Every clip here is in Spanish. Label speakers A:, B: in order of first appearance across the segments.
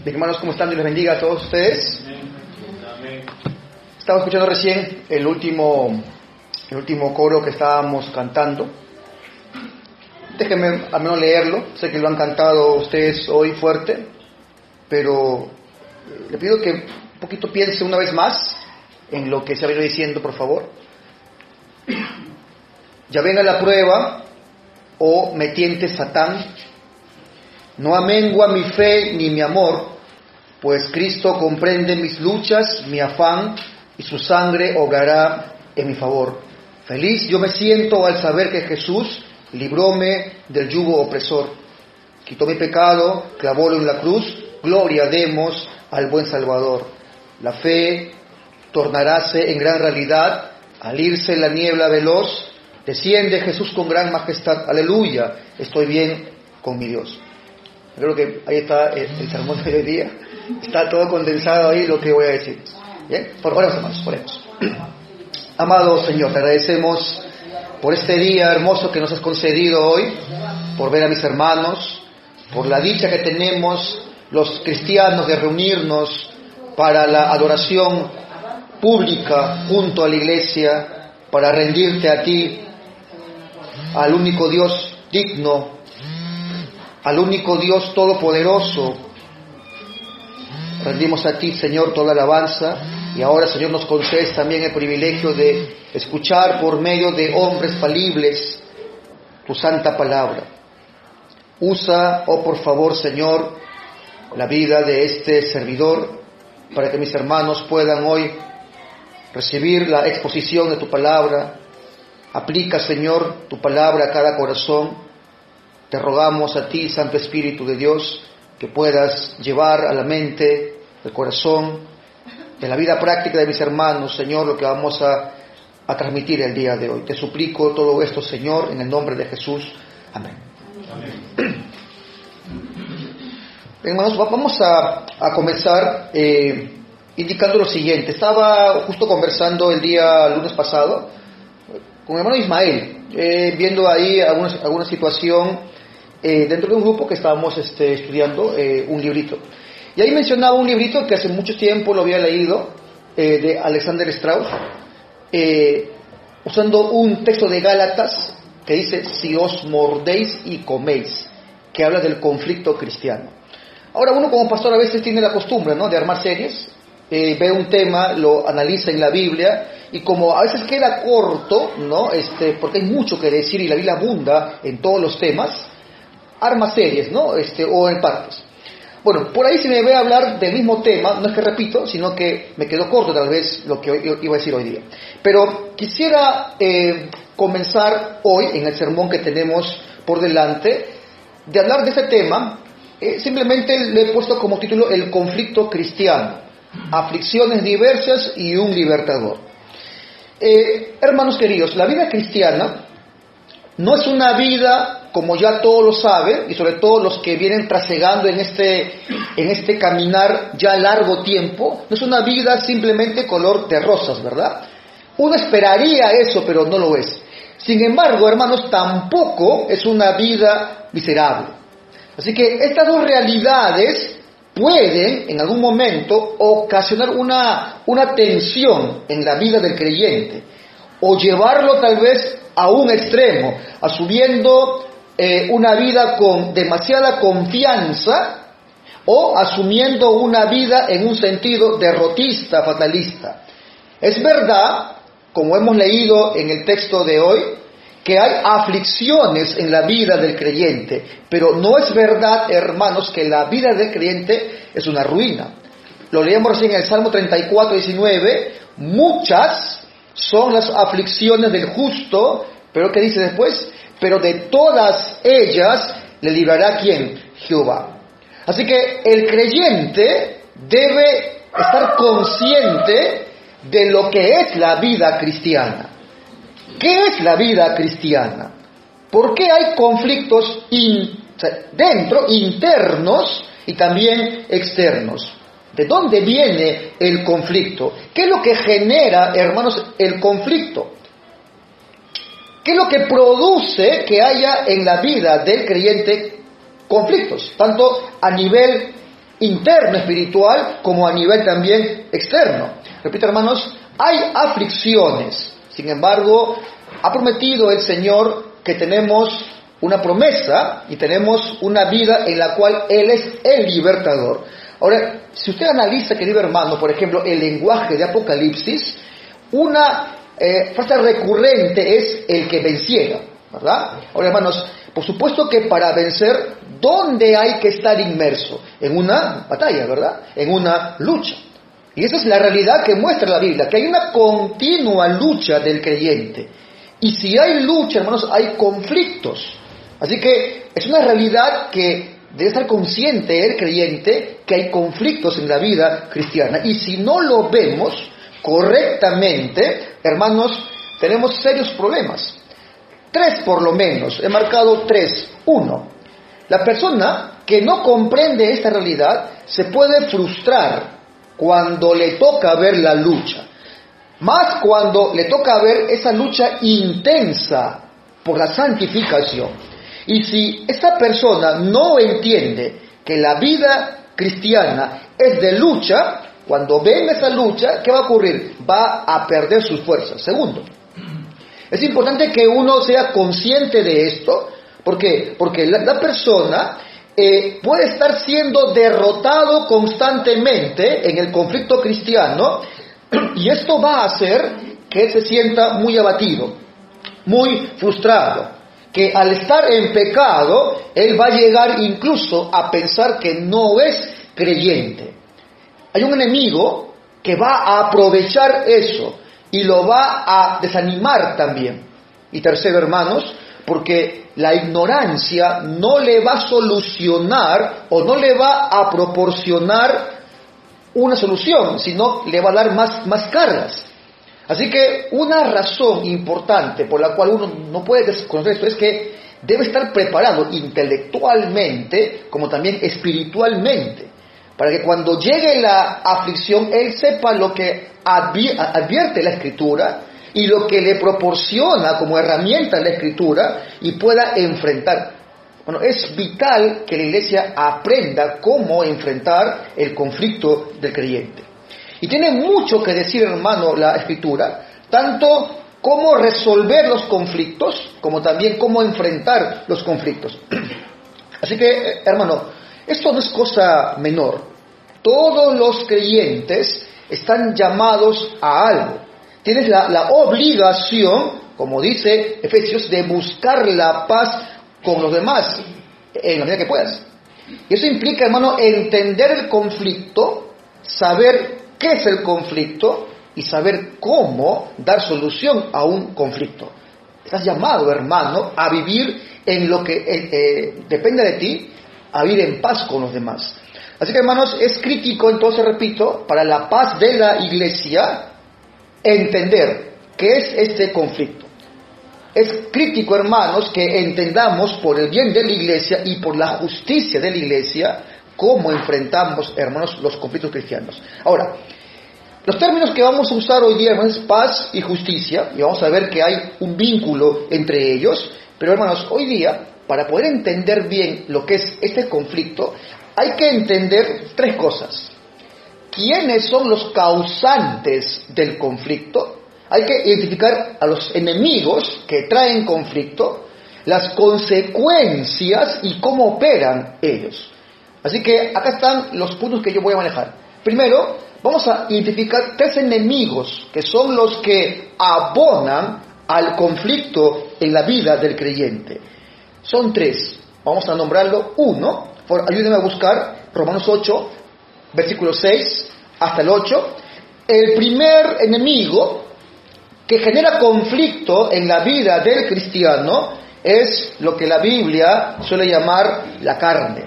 A: Bien, hermanos, ¿cómo están? Dios les bendiga a todos ustedes.
B: Amén.
A: Estaba escuchando recién el último coro que estábamos cantando. Déjenme al menos leerlo. Sé que lo han cantado ustedes hoy fuerte, pero le pido que un poquito piense una vez más en lo que se ha venido diciendo, por favor. Ya venga la prueba, oh me tiente Satán, no amengua mi fe ni mi amor, pues Cristo comprende mis luchas, mi afán, y su sangre obrará en mi favor. Feliz yo me siento al saber que Jesús libróme del yugo opresor. Quitó mi pecado, clavólo en la cruz, gloria demos al buen Salvador. La fe tornaráse en gran realidad, al irse la niebla veloz, desciende Jesús con gran majestad, aleluya, estoy bien con mi Dios. Creo que ahí está el sermón de hoy día, está todo condensado ahí lo que voy a decir. ¿Bien? Oremos, hermanos, oremos. Amado Señor, te agradecemos por este día hermoso que nos has concedido hoy, por ver a mis hermanos, por la dicha que tenemos los cristianos de reunirnos para la adoración pública junto a la iglesia, para rendirte a ti, al único Dios digno, al único Dios todopoderoso. Rendimos a ti, Señor, toda alabanza, y ahora, Señor, nos concedes también el privilegio de escuchar por medio de hombres falibles tu santa palabra. Usa, oh por favor, Señor, la vida de este servidor, para que mis hermanos puedan hoy recibir la exposición de tu palabra. Aplica, Señor, tu palabra a cada corazón. Te rogamos a ti, Santo Espíritu de Dios, que puedas llevar a la mente, el corazón, de la vida práctica de mis hermanos, Señor, lo que vamos a transmitir el día de hoy. Te suplico todo esto, Señor, en el nombre de Jesús. Amén. Amén. Hermanos, vamos a comenzar indicando lo siguiente. Estaba justo conversando el día lunes pasado con mi hermano Ismael, viendo ahí alguna situación dentro de un grupo que estábamos estudiando un librito. Y ahí mencionaba un librito que hace mucho tiempo lo había leído, de Alexander Strauss, usando un texto de Gálatas que dice: si os mordéis y coméis, que habla del conflicto cristiano. Ahora, uno como pastor a veces tiene la costumbre, ¿no?, de armar series, ve un tema, lo analiza en la Biblia, y como a veces queda corto, ¿no?, porque hay mucho que decir y la Biblia abunda en todos los temas, arma series, ¿no?, o en partes. Bueno, por ahí se me ve a hablar del mismo tema, no es que repito, sino que me quedó corto tal vez lo que iba a decir hoy día. Pero quisiera comenzar hoy, en el sermón que tenemos por delante, de hablar de este tema. Simplemente le he puesto como título el conflicto cristiano, aflicciones diversas y un libertador. Hermanos queridos, la vida cristiana no es una vida, como ya todos lo saben, y sobre todo los que vienen trasegando en este caminar ya largo tiempo, no es una vida simplemente color de rosas, ¿verdad? Uno esperaría eso, pero no lo es. Sin embargo, hermanos, tampoco es una vida miserable. Así que estas dos realidades pueden, en algún momento, ocasionar una tensión en la vida del creyente, o llevarlo tal vez a un extremo, asumiendo una vida con demasiada confianza, o asumiendo una vida en un sentido derrotista, fatalista. Es verdad, como hemos leído en el texto de hoy, que hay aflicciones en la vida del creyente, pero no es verdad, hermanos, que la vida del creyente es una ruina. Lo leemos recién en el Salmo 34, 19, muchas son las aflicciones del justo, pero ¿qué dice después? Pero de todas ellas le librará ¿quién? Jehová. Así que el creyente debe estar consciente de lo que es la vida cristiana. ¿Qué es la vida cristiana? ¿Por qué hay conflictos internos y también externos? ¿De dónde viene el conflicto? ¿Qué es lo que genera, hermanos, el conflicto? ¿Qué es lo que produce que haya en la vida del creyente conflictos? Tanto a nivel interno espiritual como a nivel también externo. Repito, hermanos, hay aflicciones. Sin embargo, ha prometido el Señor que tenemos una promesa y tenemos una vida en la cual Él es el libertador. Ahora, si usted analiza, querido hermano, por ejemplo, el lenguaje de Apocalipsis, una frase recurrente es el que venciera, ¿verdad? Ahora, hermanos, por supuesto que para vencer, ¿dónde hay que estar inmerso? En una batalla, ¿verdad? En una lucha. Y esa es la realidad que muestra la Biblia, que hay una continua lucha del creyente. Y si hay lucha, hermanos, hay conflictos. Así que es una realidad que debe estar consciente el creyente que hay conflictos en la vida cristiana. Y si no lo vemos correctamente, hermanos, tenemos serios problemas. 3 por lo menos, he marcado 3. 1, la persona que no comprende esta realidad se puede frustrar cuando le toca ver la lucha. Más cuando le toca ver esa lucha intensa por la santificación. Y si esta persona no entiende que la vida cristiana es de lucha, cuando venga esa lucha, ¿qué va a ocurrir? Va a perder sus fuerzas. Segundo, es importante que uno sea consciente de esto. ¿Por qué? Porque la persona puede estar siendo derrotado constantemente en el conflicto cristiano, y esto va a hacer que él se sienta muy abatido, muy frustrado, que al estar en pecado, él va a llegar incluso a pensar que no es creyente. Hay un enemigo que va a aprovechar eso y lo va a desanimar también. Y tercero, hermanos, porque la ignorancia no le va a solucionar o no le va a proporcionar una solución, sino le va a dar más cargas. Así que una razón importante por la cual uno no puede desconocer esto es que debe estar preparado intelectualmente como también espiritualmente, para que cuando llegue la aflicción él sepa lo que advierte la Escritura y lo que le proporciona como herramienta la Escritura y pueda enfrentar. Bueno, es vital que la iglesia aprenda cómo enfrentar el conflicto del creyente. Y tiene mucho que decir, hermano, la Escritura, tanto cómo resolver los conflictos, como también cómo enfrentar los conflictos. Así que, hermano, esto no es cosa menor. Todos los creyentes están llamados a algo. Tienes la obligación, como dice Efesios, de buscar la paz con los demás en la medida que puedas. Y eso implica, hermano, entender el conflicto, saber qué es el conflicto y saber cómo dar solución a un conflicto. Estás llamado, hermano, a vivir en lo que depende de ti, a vivir en paz con los demás. Así que, hermanos, es crítico, entonces, repito, para la paz de la iglesia, entender qué es este conflicto. Es crítico, hermanos, que entendamos por el bien de la iglesia y por la justicia de la iglesia cómo enfrentamos, hermanos, los conflictos cristianos. Ahora, los términos que vamos a usar hoy día, hermanos, es paz y justicia, y vamos a ver que hay un vínculo entre ellos, pero, hermanos, hoy día, para poder entender bien lo que es este conflicto, hay que entender 3 cosas. ¿Quiénes son los causantes del conflicto? Hay que identificar a los enemigos que traen conflicto, las consecuencias y cómo operan ellos. Así que acá están los puntos que yo voy a manejar. Primero, vamos a identificar 3 enemigos que son los que abonan al conflicto en la vida del creyente. Son 3. Vamos a nombrarlo. 1, ayúdenme a buscar Romanos 8, versículo 6 hasta el 8. El primer enemigo que genera conflicto en la vida del cristiano es lo que la Biblia suele llamar la carne.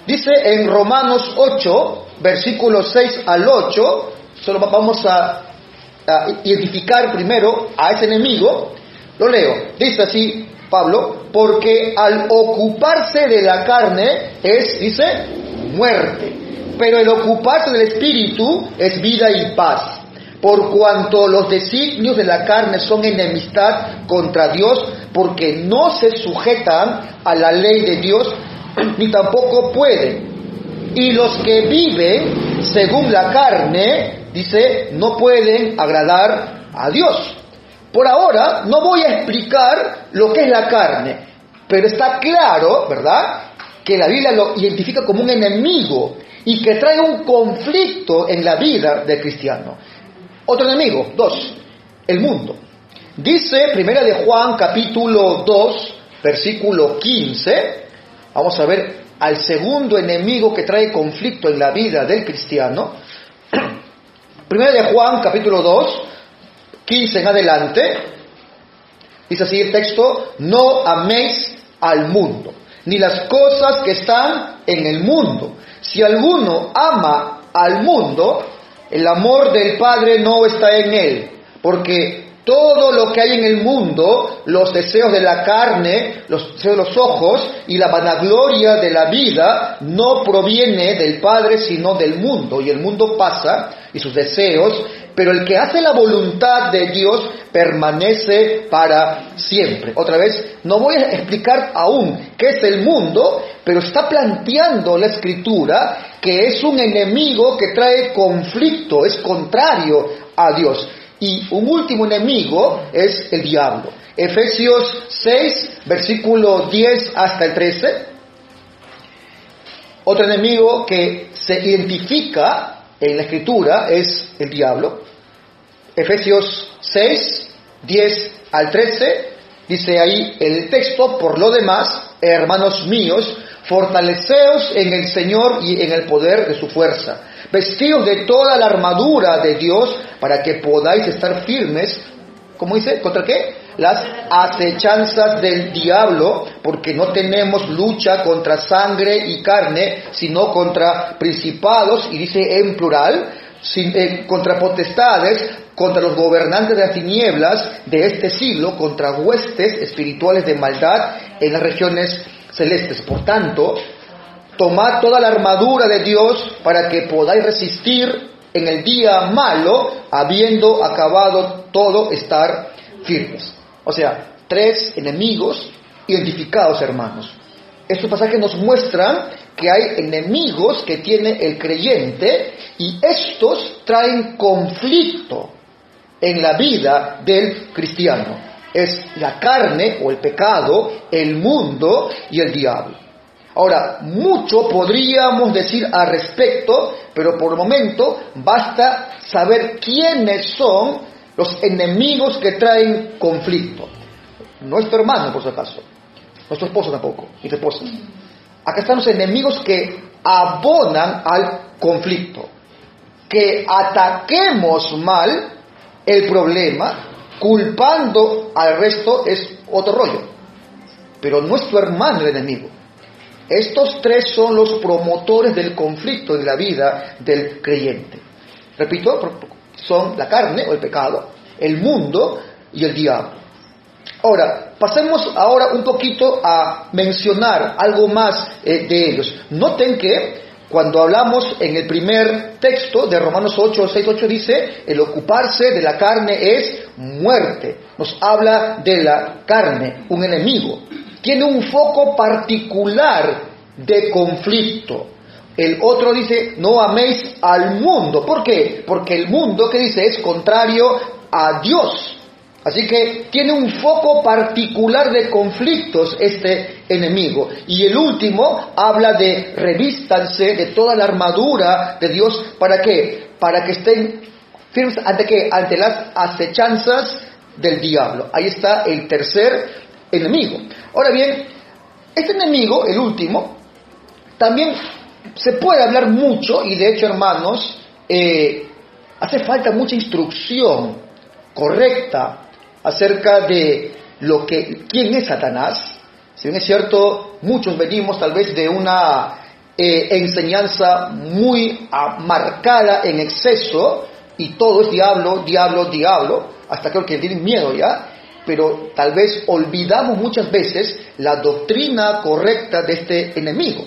A: Dice en Romanos 8, versículos 6 al 8, solo vamos a identificar primero a ese enemigo. Lo leo, dice así Pablo: porque al ocuparse de la carne dice, muerte, pero el ocuparse del espíritu es vida y paz. Por cuanto los designios de la carne son enemistad contra Dios, porque no se sujetan a la ley de Dios, ni tampoco pueden. Y los que viven según la carne, dice, no pueden agradar a Dios. Por ahora no voy a explicar lo que es la carne, pero está claro, ¿verdad?, que la Biblia lo identifica como un enemigo y que trae un conflicto en la vida del cristiano. Otro enemigo, 2, el mundo. Dice Primera de Juan, capítulo 2, versículo 15, vamos a ver al segundo enemigo que trae conflicto en la vida del cristiano. Primera de Juan, capítulo 2, 15 en adelante, dice así el texto: no améis al mundo, ni las cosas que están en el mundo. Si alguno ama al mundo, el amor del Padre no está en él, porque todo lo que hay en el mundo, los deseos de la carne, los deseos de los ojos y la vanagloria de la vida, no proviene del Padre, sino del mundo. Y el mundo pasa, y sus deseos, pero el que hace la voluntad de Dios permanece para siempre. Otra vez, no voy a explicar aún qué es el mundo, pero está planteando la Escritura que es un enemigo que trae conflicto, es contrario a Dios. Y un último enemigo es el diablo. Efesios 6, versículo 10 hasta el 13. Otro enemigo que se identifica en la Escritura es el diablo. Efesios 6, 10 al 13, dice ahí el texto: por lo demás, hermanos míos, fortaleceos en el Señor y en el poder de su fuerza. Vestidos de toda la armadura de Dios para que podáis estar firmes. ¿Cómo dice? ¿Contra qué? Las acechanzas del diablo, porque no tenemos lucha contra sangre y carne, sino contra principados, y dice en plural, contra potestades, contra los gobernantes de las tinieblas de este siglo, contra huestes espirituales de maldad en las regiones celestes. Por tanto, tomad toda la armadura de Dios para que podáis resistir en el día malo, habiendo acabado todo, estar firmes. O sea, 3 enemigos identificados, hermanos. Estos pasajes nos muestran que hay enemigos que tiene el creyente y estos traen conflicto en la vida del cristiano. Es la carne o el pecado, el mundo y el diablo. Ahora, mucho podríamos decir al respecto, pero por el momento basta saber quiénes son los enemigos que traen conflicto. Nuestro hermano, por si acaso, nuestro esposo tampoco, ni tu esposa. Acá están los enemigos que abonan al conflicto. Que ataquemos mal el problema, culpando al resto, es otro rollo. Pero nuestro hermano el enemigo. Estos 3 son los promotores del conflicto en la vida del creyente. Repito, son la carne o el pecado, el mundo y el diablo. Ahora, pasemos ahora un poquito a mencionar algo más de ellos. Noten que cuando hablamos en el primer texto de Romanos 8, 6, 8 dice, el ocuparse de la carne es muerte. Nos habla de la carne, un enemigo. Tiene un foco particular de conflicto. El otro dice, no améis al mundo. ¿Por qué? Porque el mundo, ¿qué dice? Es contrario a Dios. Así que tiene un foco particular de conflictos este enemigo. Y el último habla de revístanse de toda la armadura de Dios. ¿Para qué? Para que estén firmes ante qué? Ante las acechanzas del diablo. Ahí está el tercer enemigo. Ahora bien, este enemigo, el último, también se puede hablar mucho, y de hecho, hermanos, hace falta mucha instrucción correcta acerca de quién es Satanás. Si bien es cierto, muchos venimos tal vez de una enseñanza muy marcada en exceso, y todo es diablo, diablo, diablo, hasta creo que tienen miedo ya, pero tal vez olvidamos muchas veces la doctrina correcta de este enemigo.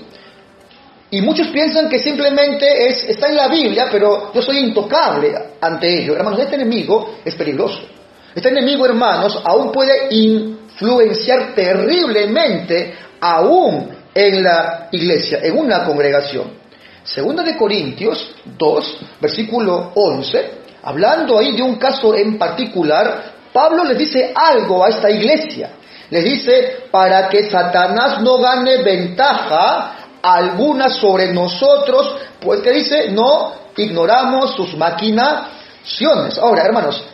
A: Y muchos piensan que simplemente está en la Biblia, pero yo soy intocable ante ello. Hermanos, este enemigo es peligroso. Este enemigo, hermanos, aún puede influenciar terriblemente aún en la iglesia, en una congregación. Segunda de Corintios 2, versículo 11, hablando ahí de un caso en particular, Pablo les dice algo a esta iglesia. Les dice, para que Satanás no gane ventaja alguna sobre nosotros, pues que dice, no ignoramos sus maquinaciones. Ahora, hermanos,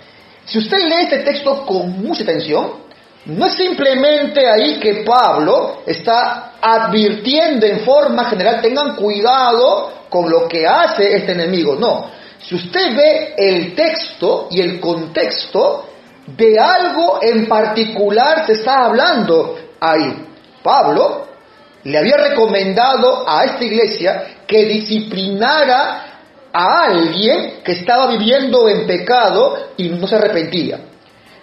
A: si usted lee este texto con mucha atención, no es simplemente ahí que Pablo está advirtiendo en forma general, tengan cuidado con lo que hace este enemigo. No, si usted ve el texto y el contexto, de algo en particular se está hablando ahí. Pablo le había recomendado a esta iglesia que disciplinara a alguien que estaba viviendo en pecado y no se arrepentía.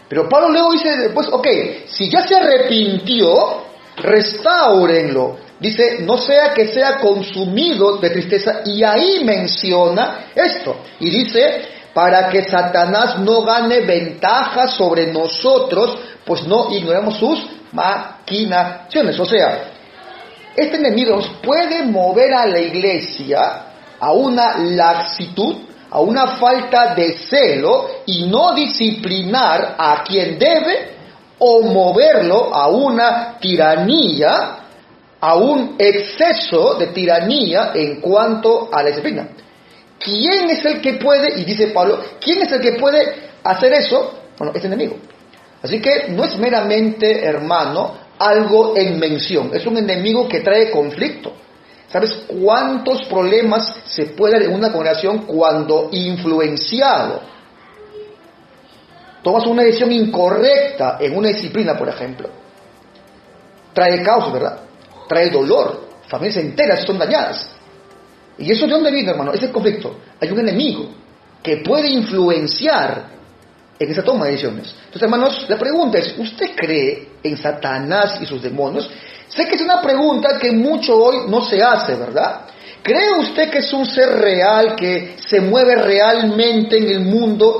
A: Pero Pablo luego dice después, ok, si ya se arrepintió, restáurenlo. Dice, no sea que sea consumido de tristeza, y ahí menciona esto. Y dice, para que Satanás no gane ventaja sobre nosotros, pues no ignoremos sus maquinaciones. O sea, este enemigo puede mover a la iglesia a una laxitud, a una falta de celo, y no disciplinar a quien debe, o moverlo a una tiranía, a un exceso de tiranía en cuanto a la disciplina. ¿Quién es el que puede, y dice Pablo, quién es el que puede hacer eso? Bueno, es enemigo. Así que no es meramente, hermano, algo en mención, es un enemigo que trae conflicto. ¿Sabes cuántos problemas se puede dar en una congregación cuando influenciado tomas una decisión incorrecta en una disciplina, por ejemplo? Trae caos, ¿verdad? Trae dolor, familias enteras son dañadas. ¿Y eso de dónde viene, hermano? Ese conflicto. Hay un enemigo que puede influenciar en esa toma de decisiones. Entonces, hermanos, la pregunta es, ¿usted cree en Satanás y sus demonios? Sé que es una pregunta que mucho hoy no se hace, ¿verdad? ¿Cree usted que es un ser real, que se mueve realmente en el mundo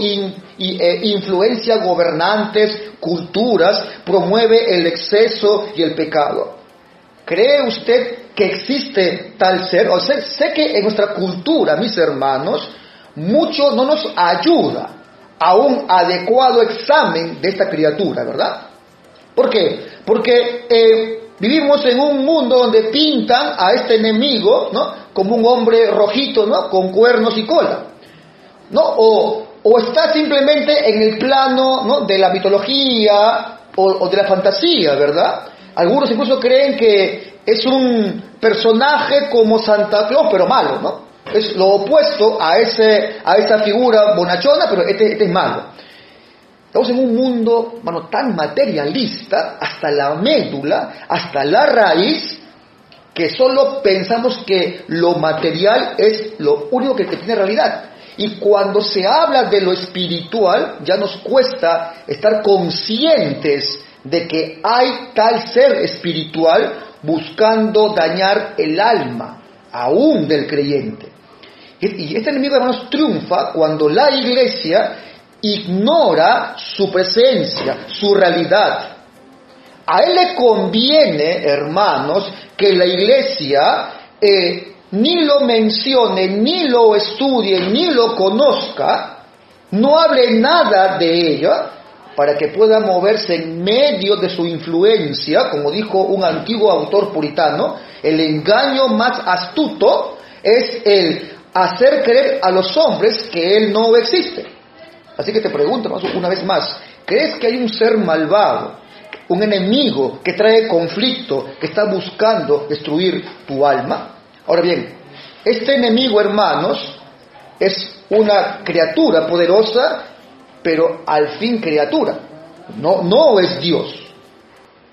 A: influencia gobernantes, culturas, promueve el exceso y el pecado? ¿Cree usted que existe tal ser? O sea, sé que en nuestra cultura, mis hermanos, mucho no nos ayuda a un adecuado examen de esta criatura, ¿verdad? ¿Por qué? Porque vivimos en un mundo donde pintan a este enemigo, ¿no?, como un hombre rojito, ¿no?, con cuernos y cola, ¿no? O está simplemente en el plano, ¿no?, de la mitología o de la fantasía, ¿verdad? Algunos incluso creen que es un personaje como Santa Claus, pero malo, ¿no? Es lo opuesto a esa figura bonachona, pero este es malo. Estamos en un mundo, hermano, tan materialista, hasta la médula, hasta la raíz, que solo pensamos que lo material es lo único que tiene realidad. Y cuando se habla de lo espiritual, ya nos cuesta estar conscientes de que hay tal ser espiritual buscando dañar el alma, aún del creyente. Y este enemigo, hermanos, triunfa cuando la iglesia ignora su presencia, su realidad. A él le conviene, hermanos, que la iglesia ni lo mencione, ni lo estudie, ni lo conozca, no hable nada de ella, para que pueda moverse en medio de su influencia. Como dijo un antiguo autor puritano, el engaño más astuto es el hacer creer a los hombres que él no existe. Así que te pregunto una vez más, ¿crees que hay un ser malvado, un enemigo que trae conflicto, que está buscando destruir tu alma? Ahora bien, este enemigo, hermanos, es una criatura poderosa, pero al fin criatura, no es Dios.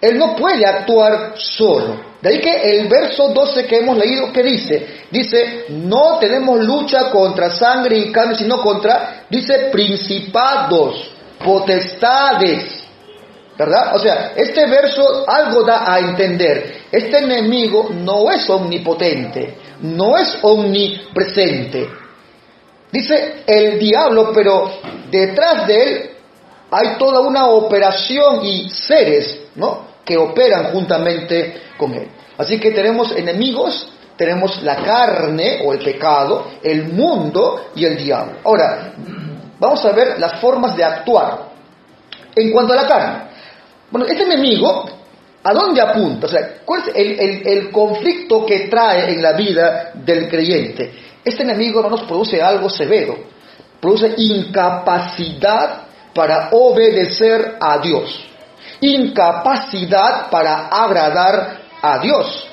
A: Él no puede actuar solo. De ahí que el verso 12 que hemos leído, ¿qué dice? Dice, no tenemos lucha contra sangre y carne, sino contra, dice, principados, potestades, ¿verdad? O sea, este verso algo da a entender. Este enemigo no es omnipotente, no es omnipresente. Dice el diablo, pero detrás de él hay toda una operación y seres, ¿no?, que operan juntamente con él. Así que tenemos enemigos tenemos la carne o el pecado, el mundo y el diablo. Ahora, vamos a ver las formas de actuar. En cuanto a la carne, bueno, este enemigo, ¿a dónde apunta? O sea, ¿cuál es el conflicto que trae en la vida del creyente? Este enemigo, hermanos, produce algo severo, produce incapacidad para obedecer a Dios, incapacidad para agradar a Dios.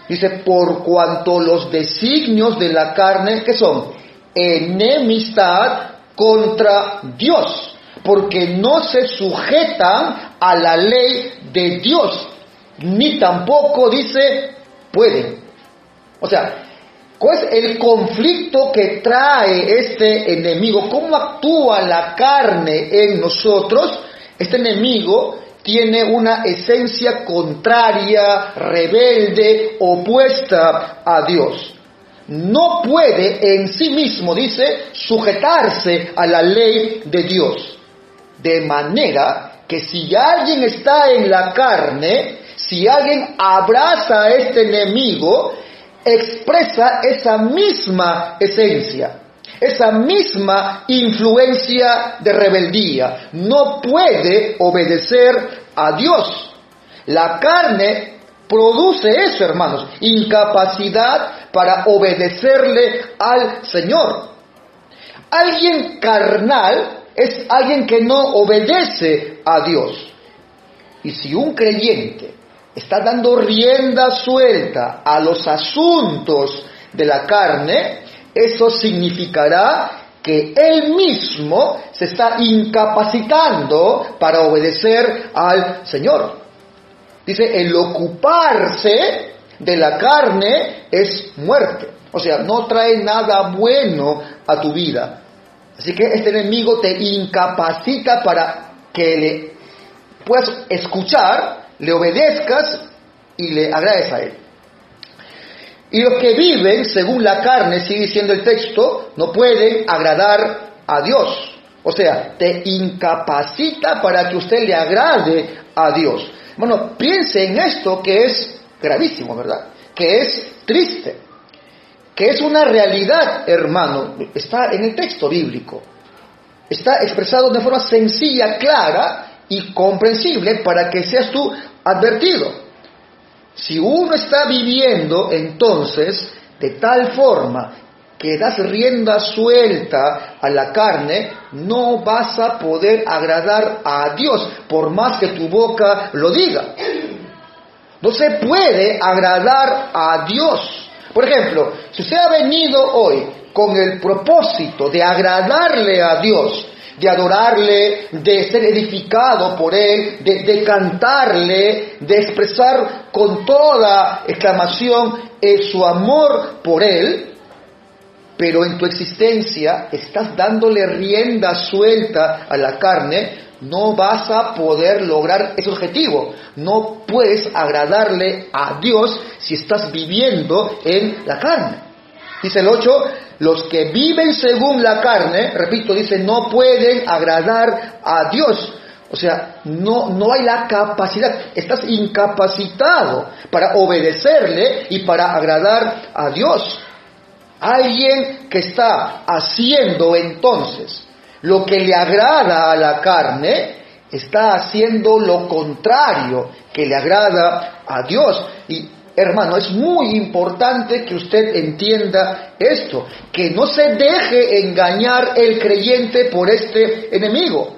A: Dice, por cuanto los designios de la carne, ¿qué son? Enemistad contra Dios, porque no se sujetan a la ley de Dios, ni tampoco, dice, pueden. O sea, ¿cuál es el conflicto que trae este enemigo? ¿Cómo actúa la carne en nosotros? Este enemigo tiene una esencia contraria, rebelde, opuesta a Dios. No puede en sí mismo, dice, sujetarse a la ley de Dios. De manera que si alguien está en la carne, si alguien abraza a este enemigo, expresa esa misma esencia, esa misma influencia de rebeldía. No puede obedecer a Dios. La carne produce eso, hermanos, incapacidad para obedecerle al Señor. Alguien carnal es alguien que no obedece a Dios. Y si un creyente está dando rienda suelta a los asuntos de la carne, eso significará que él mismo se está incapacitando para obedecer al Señor. Dice, el ocuparse de la carne es muerte. O sea, no trae nada bueno a tu vida. Así que este enemigo te incapacita para que le puedas escuchar, le obedezcas y le agrades a él. Y los que viven según la carne, sigue diciendo el texto, no pueden agradar a Dios. O sea, te incapacita para que usted le agrade a Dios. Bueno, piense en esto que es gravísimo, ¿verdad? Que es triste, que es una realidad, hermano. Está en el texto bíblico. Está expresado de forma sencilla, clara y comprensible para que seas tú advertido. Si uno está viviendo entonces de tal forma que das rienda suelta a la carne, no vas a poder agradar a Dios, por más que tu boca lo diga. No se puede agradar a Dios. Por ejemplo, si usted ha venido hoy con el propósito de agradarle a Dios, de adorarle, de ser edificado por Él, de cantarle, de expresar con toda exclamación su amor por Él, pero en tu existencia estás dándole rienda suelta a la carne, no vas a poder lograr ese objetivo. No puedes agradarle a Dios si estás viviendo en la carne. Dice el 8, los que viven según la carne, repito, dice, no pueden agradar a Dios. O sea, no hay la capacidad, estás incapacitado para obedecerle y para agradar a Dios. Alguien que está haciendo entonces lo que le agrada a la carne, está haciendo lo contrario que le agrada a Dios. Y hermano, es muy importante que usted entienda esto, que no se deje engañar el creyente por este enemigo.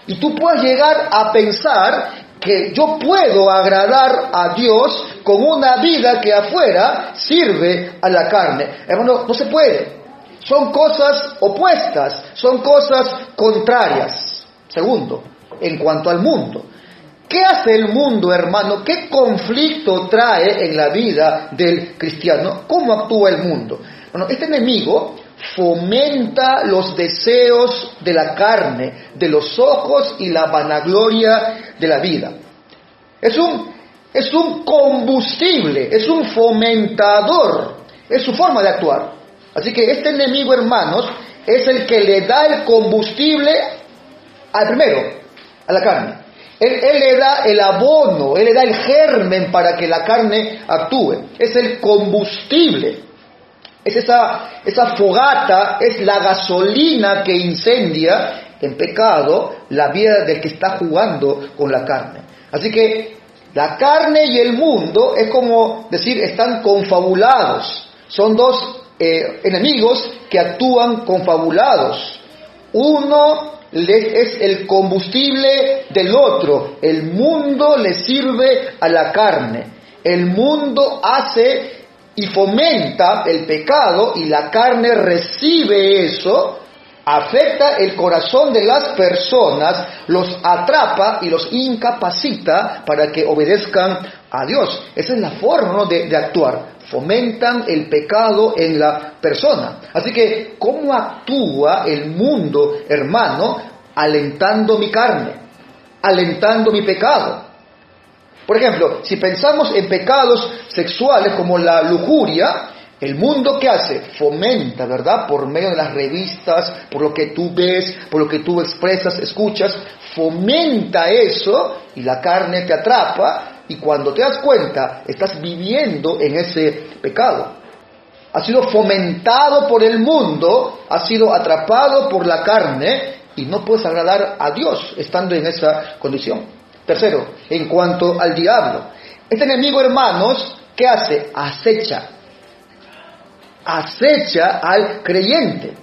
A: Y tú puedes llegar a pensar que yo puedo agradar a Dios con una vida que afuera sirve a la carne. Hermano, no se puede. Son cosas opuestas, son cosas contrarias. Segundo, en cuanto al mundo. ¿Qué hace el mundo, hermano? ¿Qué conflicto trae en la vida del cristiano? ¿Cómo actúa el mundo? Bueno, este enemigo fomenta los deseos de la carne, de los ojos y la vanagloria de la vida. Es un combustible, es un fomentador, es su forma de actuar. Así que este enemigo, hermanos, es el que le da el combustible al primero, a la carne. Él le da el abono, Él le da el germen para que la carne actúe. Es el combustible, es esa fogata, es la gasolina que incendia en pecado la vida del que está jugando con la carne. Así que la carne y el mundo es como decir, están confabulados. Son dos enemigos que actúan confabulados. Uno es el combustible del otro. El mundo le sirve a la carne. El mundo hace y fomenta el pecado y la carne recibe eso, afecta el corazón de las personas, los atrapa y los incapacita para que obedezcan a Dios. Esa es la forma, ¿no?, de actuar. Fomentan el pecado en la persona. Así que, ¿cómo actúa el mundo, hermano? Alentando mi carne, alentando mi pecado. Por ejemplo, si pensamos en pecados sexuales como la lujuria, el mundo, ¿qué hace? Fomenta, ¿verdad? Por medio de las revistas, por lo que tú ves, por lo que tú expresas, escuchas, fomenta eso y la carne te atrapa y cuando te das cuenta, estás viviendo en ese pecado. Ha sido fomentado por el mundo, ha sido atrapado por la carne y no puedes agradar a Dios estando en esa condición. Tercero, en cuanto al diablo, este enemigo, hermanos, ¿qué hace? Acecha al creyente.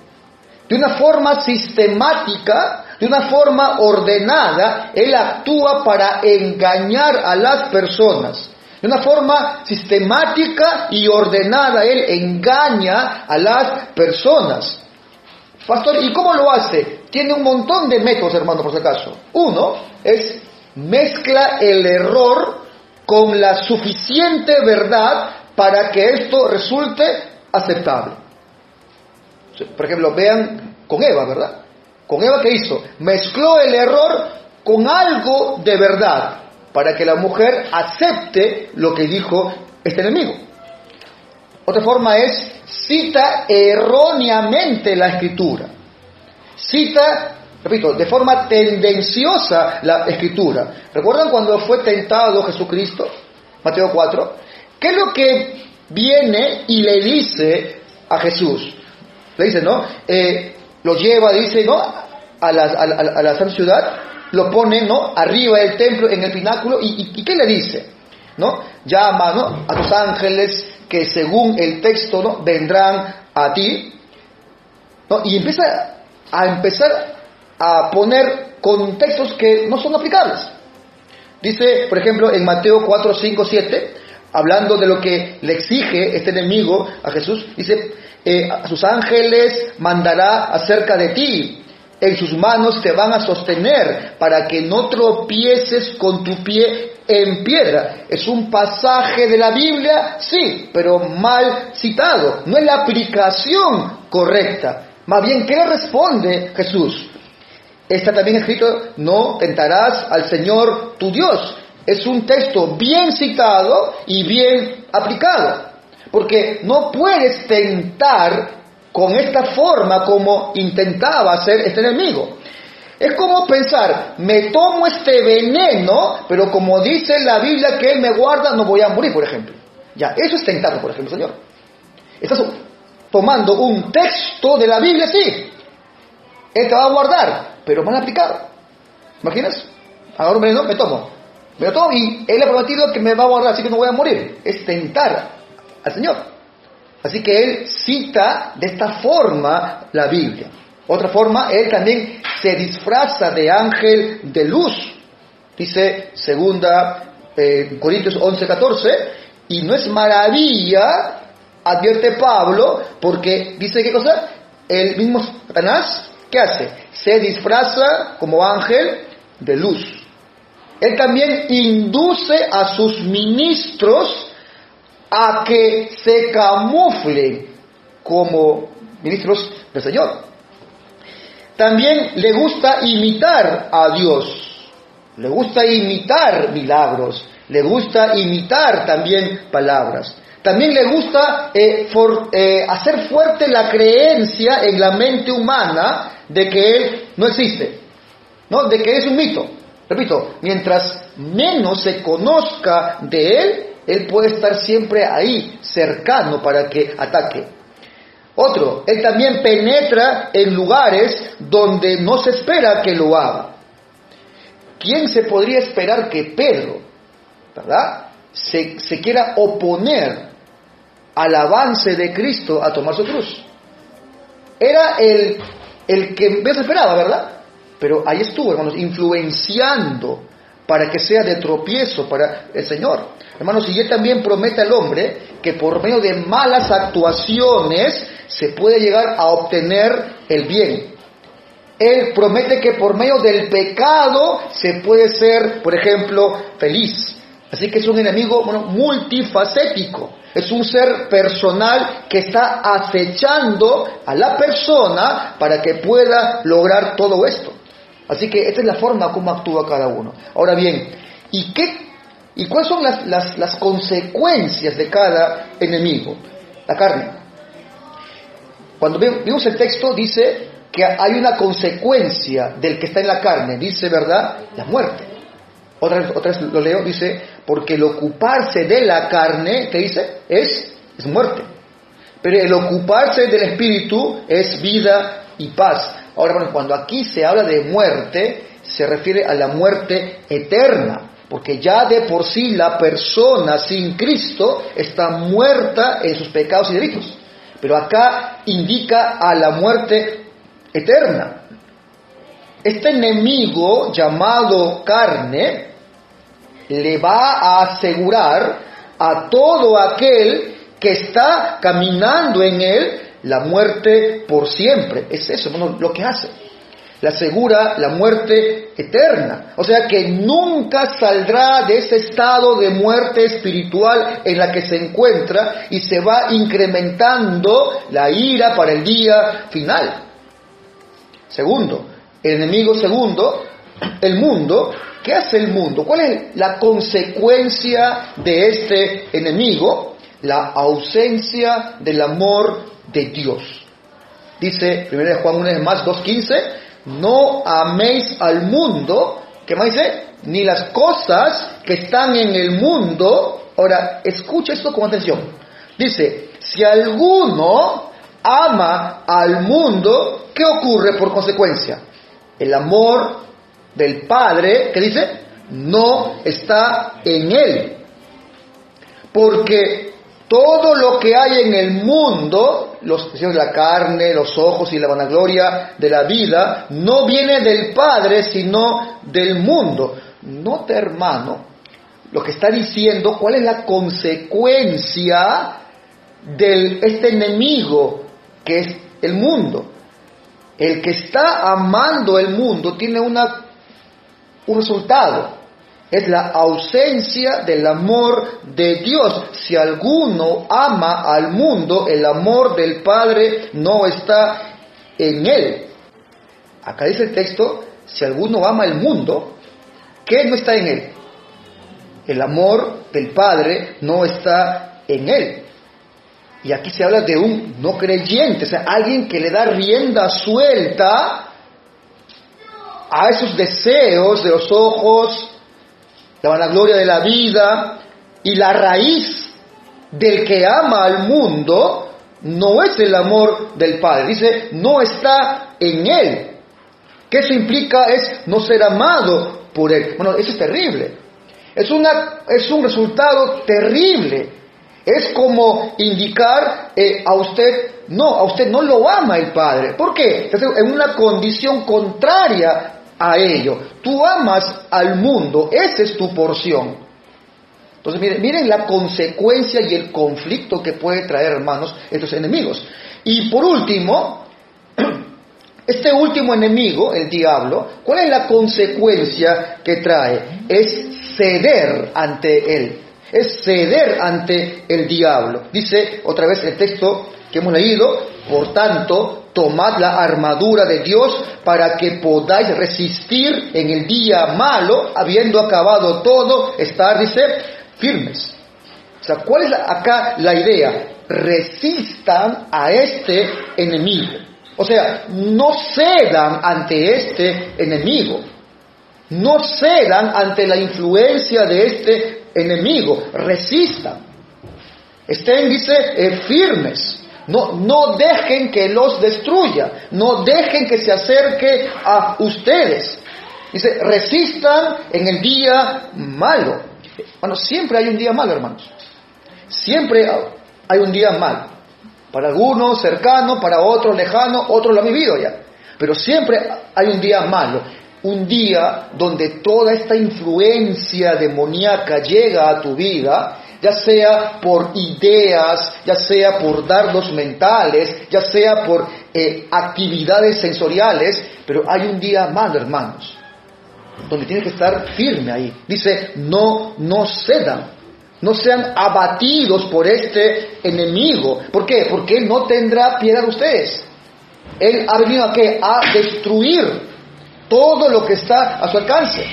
A: De una forma sistemática, de una forma ordenada, él actúa para engañar a las personas. De una forma sistemática y ordenada, él engaña a las personas. Pastor, ¿y cómo lo hace? Tiene un montón de métodos, hermano, por si acaso. Uno es mezcla el error con la suficiente verdad para que esto resulte aceptable. Por ejemplo, vean con Eva, ¿verdad? Con Eva, ¿qué hizo? Mezcló el error con algo de verdad para que la mujer acepte lo que dijo este enemigo. Otra forma es cita erróneamente la Escritura. Cita, repito, de forma tendenciosa la Escritura. ¿Recuerdan cuando fue tentado Jesucristo? Mateo 4. ¿Qué es lo que viene y le dice a Jesús? Le dice, ¿no? Lo lleva, dice, ¿no?, a la santa ciudad, lo pone, ¿no?, arriba del templo, en el pináculo, y ¿qué le dice? ¿No? Llama, ¿no?, a tus ángeles que según el texto, ¿no?, vendrán a ti, ¿no? Y empieza a poner contextos que no son aplicables. Dice, por ejemplo, en Mateo 4, 5, 7, hablando de lo que le exige este enemigo a Jesús, dice, a sus ángeles mandará acerca de ti, en sus manos te van a sostener para que no tropieces con tu pie en piedra. Es un pasaje de la Biblia, sí, pero mal citado, no es la aplicación correcta. Más bien, ¿qué le responde Jesús? Está también escrito, no tentarás al Señor tu Dios. Es un texto bien citado y bien aplicado. Porque no puedes tentar con esta forma como intentaba hacer este enemigo. Es como pensar, me tomo este veneno, pero como dice la Biblia que Él me guarda, no voy a morir, por ejemplo. Ya, eso es tentarlo, por ejemplo, Señor. Estás tomando un texto de la Biblia, sí. Él te va a guardar, pero mal aplicado. ¿Imaginas? Ahora un veneno, me lo tomo y Él ha prometido que me va a guardar, así que no voy a morir. Es tentar al Señor. Así que Él cita de esta forma la Biblia. Otra forma, Él también se disfraza de ángel de luz. Dice 2 Corintios 11, 14, y no es maravilla, advierte Pablo, porque dice, ¿qué cosa? El mismo Satanás, ¿qué hace? Se disfraza como ángel de luz. Él también induce a sus ministros a que se camuflen como ministros del Señor. También le gusta imitar a Dios, le gusta imitar milagros, le gusta imitar también palabras. También le gusta hacer fuerte la creencia en la mente humana de que Él no existe, ¿no?, de que es un mito. Repito, mientras menos se conozca de él, él puede estar siempre ahí, cercano para que ataque. Otro, él también penetra en lugares donde no se espera que lo haga. ¿Quién se podría esperar que Pedro, ¿verdad?, se quiera oponer al avance de Cristo a tomar su cruz? Era el que menos esperaba, ¿verdad? Pero ahí estuvo, hermanos, influenciando para que sea de tropiezo para el Señor. Hermanos, y él también promete al hombre que por medio de malas actuaciones se puede llegar a obtener el bien. Él promete que por medio del pecado se puede ser, por ejemplo, feliz. Así que es un enemigo, multifacético. Es un ser personal que está acechando a la persona para que pueda lograr todo esto. Así que esta es la forma como actúa cada uno. Ahora bien, ¿y cuáles son las consecuencias de cada enemigo? La carne. Cuando vimos el texto, dice que hay una consecuencia del que está en la carne. Dice, ¿verdad?, la muerte. Otra vez lo leo, dice, porque el ocuparse de la carne, ¿qué dice? Es muerte. Pero el ocuparse del espíritu es vida y paz. Ahora, bueno, cuando aquí se habla de muerte, se refiere a la muerte eterna, porque ya de por sí la persona sin Cristo está muerta en sus pecados y delitos. Pero acá indica a la muerte eterna. Este enemigo llamado carne le va a asegurar a todo aquel que está caminando en él la muerte por siempre. Es eso, hermano, lo que hace. Le asegura la muerte eterna. O sea que nunca saldrá de ese estado de muerte espiritual en la que se encuentra y se va incrementando la ira para el día final. Segundo, el enemigo segundo, el mundo. ¿Qué hace el mundo? ¿Cuál es la consecuencia de este enemigo? La ausencia del amor de Dios. Dice 1 Juan 2:15, no améis al mundo, ¿qué más dice? Ni las cosas que están en el mundo. Ahora, escucha esto con atención. Dice, si alguno ama al mundo, ¿qué ocurre por consecuencia? El amor del Padre, ¿qué dice? No está en él. Porque todo lo que hay en el mundo, los deseos de la carne, los ojos y la vanagloria de la vida, no viene del Padre, sino del mundo. Note, hermano, lo que está diciendo, cuál es la consecuencia de este enemigo que es el mundo. El que está amando el mundo tiene un resultado. Es la ausencia del amor de Dios. Si alguno ama al mundo, el amor del Padre no está en él. Acá dice el texto, si alguno ama el mundo, ¿qué no está en él? El amor del Padre no está en él. Y aquí se habla de un no creyente, o sea, alguien que le da rienda suelta a esos deseos de los ojos, la vanagloria de la vida, y la raíz del que ama al mundo no es el amor del Padre. Dice, no está en él. ¿Qué eso implica? Es no ser amado por él. Bueno, eso es terrible. Es un resultado terrible. Es como indicar a usted no lo ama el Padre. ¿Por qué? En una condición contraria a ello. Tú amas al mundo, esa es tu porción. Entonces miren la consecuencia y el conflicto que puede traer, hermanos, estos enemigos. Y por último, este último enemigo, el diablo, ¿cuál es la consecuencia que trae? Es ceder ante él. Es ceder ante el diablo. Dice otra vez el texto que hemos leído, por tanto, tomad la armadura de Dios para que podáis resistir en el día malo, habiendo acabado todo, estar, dice, firmes. O sea, ¿cuál es acá la idea? Resistan a este enemigo. O sea, no cedan ante este enemigo. No cedan ante la influencia de este enemigo. Resistan. Estén, dice, firmes. No dejen que los destruya. No dejen que se acerque a ustedes. Dice, resistan en el día malo. Bueno, siempre hay un día malo, hermanos. Siempre hay un día malo. Para algunos cercano, para otros lejano, otros lo han vivido ya. Pero siempre hay un día malo. Un día donde toda esta influencia demoníaca llega a tu vida, ya sea por ideas, ya sea por dardos mentales, ya sea por actividades sensoriales, pero hay un día malo, hermanos, donde tienes que estar firme ahí. Dice, no cedan, no sean abatidos por este enemigo. ¿Por qué? Porque él no tendrá piedad de ustedes. Él ha venido ¿a qué? A destruir todo lo que está a su alcance.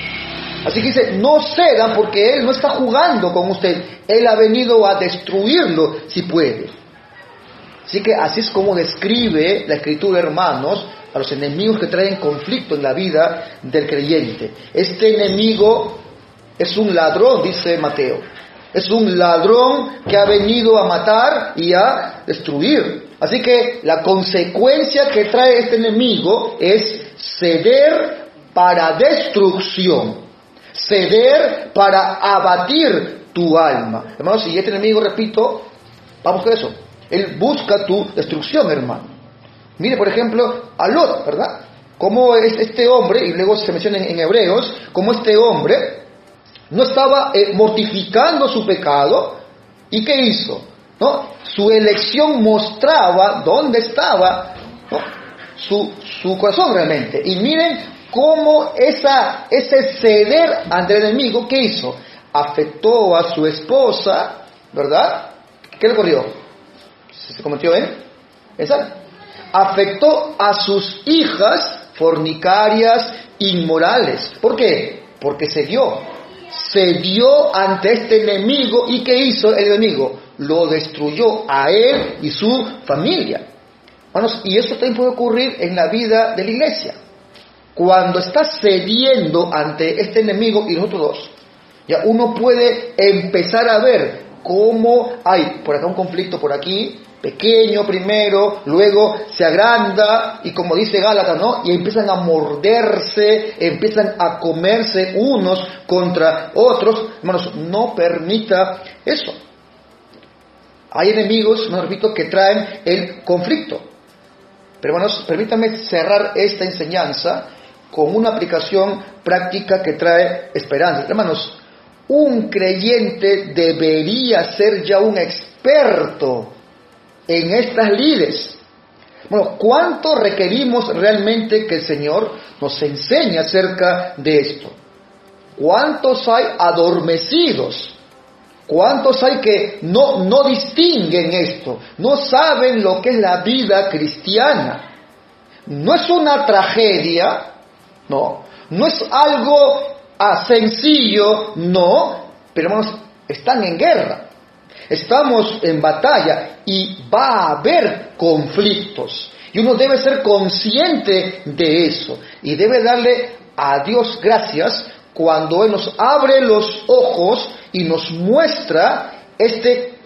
A: Así que dice, no cedan porque él no está jugando con usted. Él ha venido a destruirlo si puede. Así que así es como describe la Escritura, hermanos, a los enemigos que traen conflicto en la vida del creyente. Este enemigo es un ladrón, dice Mateo. Es un ladrón que ha venido a matar y a destruir. Así que la consecuencia que trae este enemigo es ceder para destrucción. Ceder para abatir tu alma. Hermanos, y este enemigo, repito, vamos con eso. Él busca tu destrucción, hermano. Mire, por ejemplo, a Lot, ¿verdad? Como es este hombre, y luego se menciona en Hebreos, como este hombre no estaba mortificando su pecado. ¿Y qué hizo? ¿No? Su elección mostraba dónde estaba, ¿no? su corazón realmente. Y miren cómo ese ceder ante el enemigo, ¿qué hizo? Afectó a su esposa, ¿verdad? ¿Qué le ocurrió? ¿Se convirtió en? ¿Esa? Afectó a sus hijas fornicarias, inmorales. ¿Por qué? Porque cedió ante este enemigo. ¿Y qué hizo el enemigo? Lo destruyó a él y su familia. Hermanos, y eso también puede ocurrir en la vida de la iglesia. Cuando estás cediendo ante este enemigo y nosotros dos, ya uno puede empezar a ver cómo hay por acá un conflicto por aquí, pequeño primero, luego se agranda y como dice Gálatas, ¿no? Y empiezan a morderse, empiezan a comerse unos contra otros. Hermanos, no permita eso. Hay enemigos, no repito, que traen el conflicto. Pero hermanos, permítanme cerrar esta enseñanza con una aplicación práctica que trae esperanza. Hermanos, un creyente debería ser ya un experto en estas lides. Bueno, ¿cuánto requerimos realmente que el Señor nos enseñe acerca de esto? ¿Cuántos hay adormecidos? ¿Cuántos hay que no distinguen esto? No saben lo que es la vida cristiana. No es una tragedia, no es algo sencillo, no, pero hermanos, están en guerra, estamos en batalla y va a haber conflictos. Y uno debe ser consciente de eso y debe darle a Dios gracias cuando Él nos abre los ojos y nos muestra este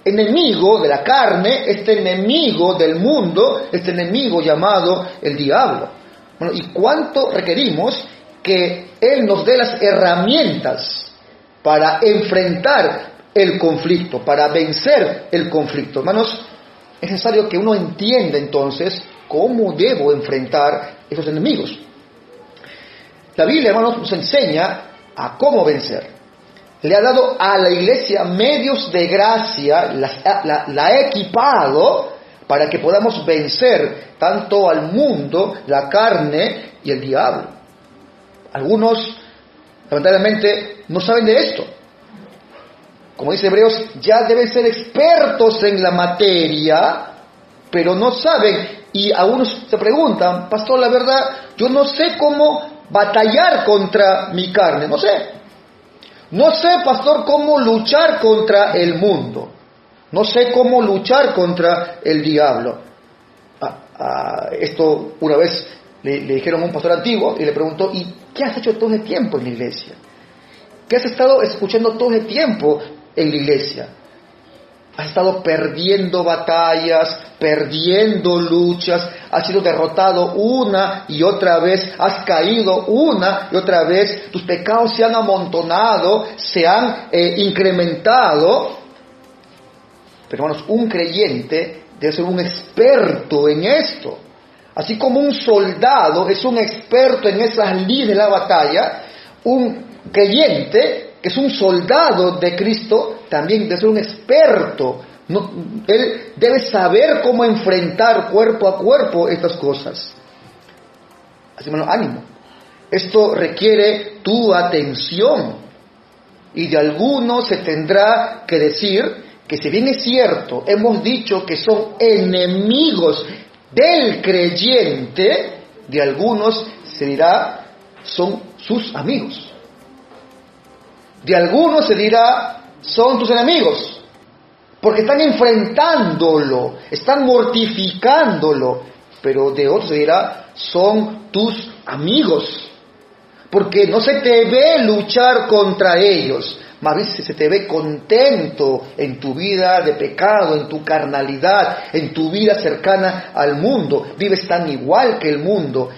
A: enemigo de la carne, este enemigo del mundo, este enemigo llamado el diablo. Bueno, ¿y cuánto requerimos que Él nos dé las herramientas para enfrentar el conflicto, para vencer el conflicto? Hermanos, es necesario que uno entienda entonces cómo debo enfrentar esos enemigos. La Biblia, hermanos, nos enseña a cómo vencer. Le ha dado a la iglesia medios de gracia, la ha equipado para que podamos vencer tanto al mundo, la carne y el diablo. Algunos, lamentablemente, no saben de esto. Como dice Hebreos, ya deben ser expertos en la materia, pero no saben. Y algunos se preguntan, pastor, la verdad, yo no sé cómo batallar contra mi carne, no sé, pastor, cómo luchar contra el mundo, no sé cómo luchar contra el diablo. Esto una vez le dijeron a un pastor antiguo y le preguntó: ¿y qué has hecho todo ese tiempo en la iglesia? ¿Qué has estado escuchando todo ese tiempo en la iglesia? Has estado perdiendo batallas, perdiendo luchas, has sido derrotado una y otra vez, has caído una y otra vez, tus pecados se han amontonado, se han incrementado. Pero hermanos, un creyente debe ser un experto en esto. Así como un soldado es un experto en esas lides de la batalla, un creyente que es un soldado de Cristo también debe ser un experto. Él debe saber cómo enfrentar cuerpo a cuerpo estas cosas. Así, hermano, ánimo. Esto requiere tu atención. Y de algunos se tendrá que decir que, si bien es cierto, hemos dicho que son enemigos del creyente, de algunos se dirá son sus amigos. De algunos se dirá son tus enemigos, porque están enfrentándolo, están mortificándolo. Pero de otros se dirá son tus amigos, porque no se te ve luchar contra ellos, más bien se te ve contento en tu vida de pecado, en tu carnalidad, en tu vida cercana al mundo. Vives tan igual que el mundo,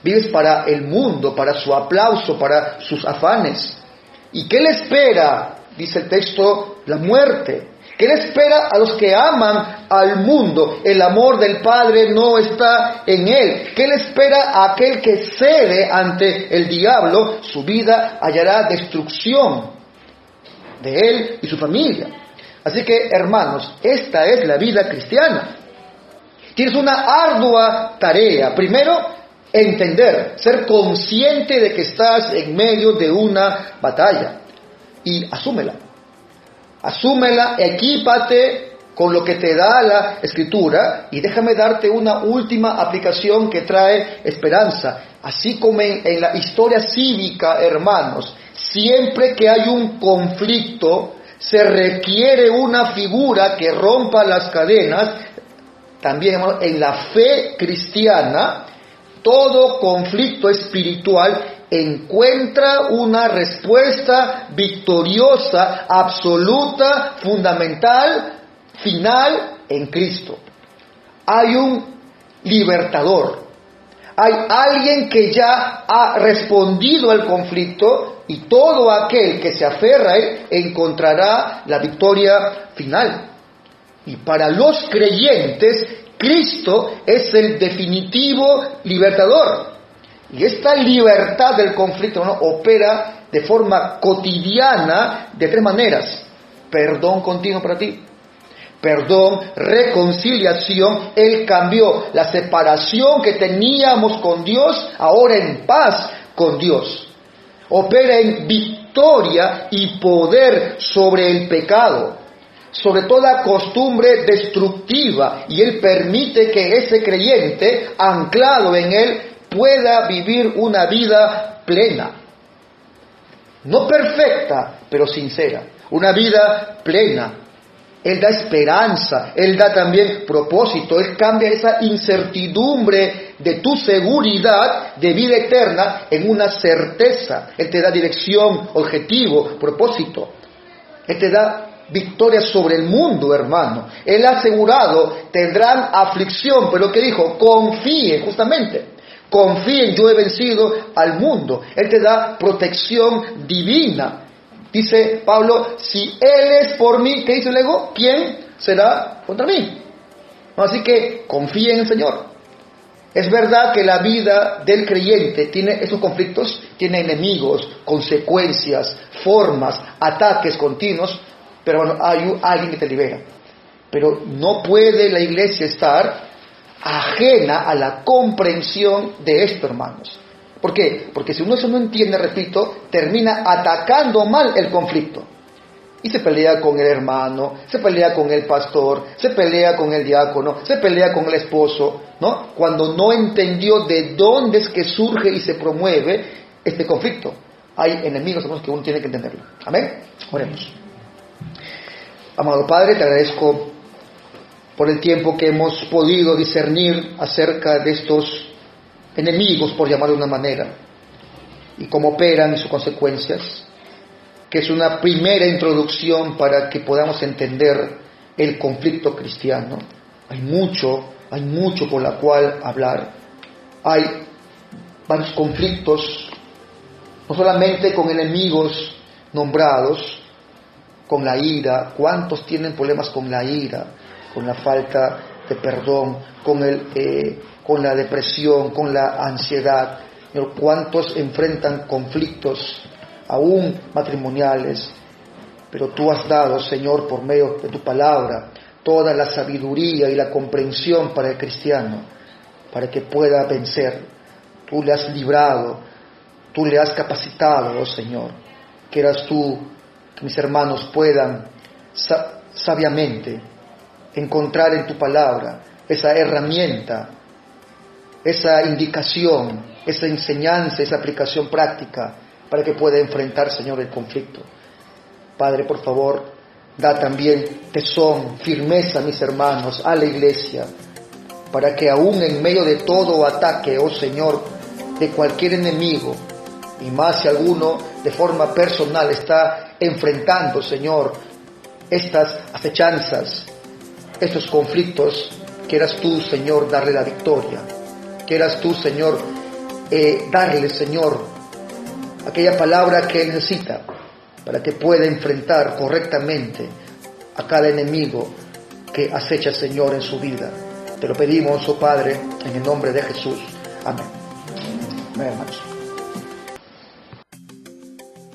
A: vives para el mundo, para su aplauso, para sus afanes. ¿Y qué le espera? Dice el texto, la muerte. ¿Qué le espera a los que aman al mundo? El amor del Padre no está en él. ¿Qué le espera a aquel que cede ante el diablo? Su vida hallará destrucción de él y su familia. Así que, hermanos, esta es la vida cristiana. Tienes una ardua tarea. Primero, entender, ser consciente de que estás en medio de una batalla. Y asúmela. Asúmela, equípate con lo que te da la Escritura. Y déjame darte una última aplicación que trae esperanza. Así como en la historia cívica, hermanos, siempre que hay un conflicto, se requiere una figura que rompa las cadenas. También, hermanos, en la fe cristiana, todo conflicto espiritual encuentra una respuesta victoriosa, absoluta, fundamental, final en Cristo. Hay un libertador. Hay alguien que ya ha respondido al conflicto, y todo aquel que se aferra a él encontrará la victoria final. Y para los creyentes, Cristo es el definitivo libertador. Y esta libertad del conflicto, ¿no?, opera de forma cotidiana de tres maneras: perdón continuo para ti, perdón, reconciliación. Él cambió la separación que teníamos con Dios, ahora en paz con Dios. Opera en victoria y poder sobre el pecado, sobre toda costumbre destructiva, y Él permite que ese creyente, anclado en Él, pueda vivir una vida plena. No perfecta, pero sincera. Una vida plena. Él da esperanza, Él da también propósito, Él cambia esa incertidumbre de tu seguridad de vida eterna en una certeza. Él te da dirección, objetivo, propósito. Él te da victoria sobre el mundo, hermano. Él ha asegurado, tendrán aflicción, pero ¿qué dijo? Confíen, justamente. Confíen, yo he vencido al mundo. Él te da protección divina. Dice Pablo, si Él es por mí, ¿qué dice luego? ¿Quién será contra mí? Así que confíe en el Señor. Es verdad que la vida del creyente tiene esos conflictos, tiene enemigos, consecuencias, formas, ataques continuos, pero bueno, hay alguien que te libera. Pero no puede la iglesia estar ajena a la comprensión de esto, hermanos. ¿Por qué? Porque si uno eso no entiende, repito, termina atacando mal el conflicto. Y se pelea con el hermano, se pelea con el pastor, se pelea con el diácono, se pelea con el esposo, ¿no? Cuando no entendió de dónde es que surge y se promueve este conflicto. Hay enemigos, hermanos, que uno tiene que entenderlo. Amén. Oremos. Amado Padre, te agradezco por el tiempo que hemos podido discernir acerca de estos enemigos, por llamarlo de una manera, y cómo operan y sus consecuencias, que es una primera introducción para que podamos entender el conflicto cristiano. Hay mucho por la cual hablar. Hay varios conflictos, no solamente con enemigos nombrados, con la ira. ¿Cuántos tienen problemas con la ira, con la falta de perdón, con la depresión, con la ansiedad? ¿Cuántos enfrentan conflictos aún matrimoniales? Pero tú has dado, Señor, por medio de tu palabra, toda la sabiduría y la comprensión para el cristiano, para que pueda vencer. Tú le has librado, tú le has capacitado, oh Señor. Quieras tú que mis hermanos puedan sabiamente encontrar en tu palabra esa herramienta, esa indicación, esa enseñanza, esa aplicación práctica para que pueda enfrentar, Señor, el conflicto. Padre, por favor, da también tesón, firmeza a mis hermanos, a la iglesia, para que aún en medio de todo ataque, oh Señor, de cualquier enemigo, y más si alguno de forma personal está enfrentando, Señor, estas acechanzas, estos conflictos, quieras tú, Señor, darle la victoria. Quieras tú, Señor, darle, Señor, aquella palabra que él necesita para que pueda enfrentar correctamente a cada enemigo que acecha, Señor, en su vida. Te lo pedimos, oh Padre, en el nombre de Jesús. Amén. Amén, hermanos.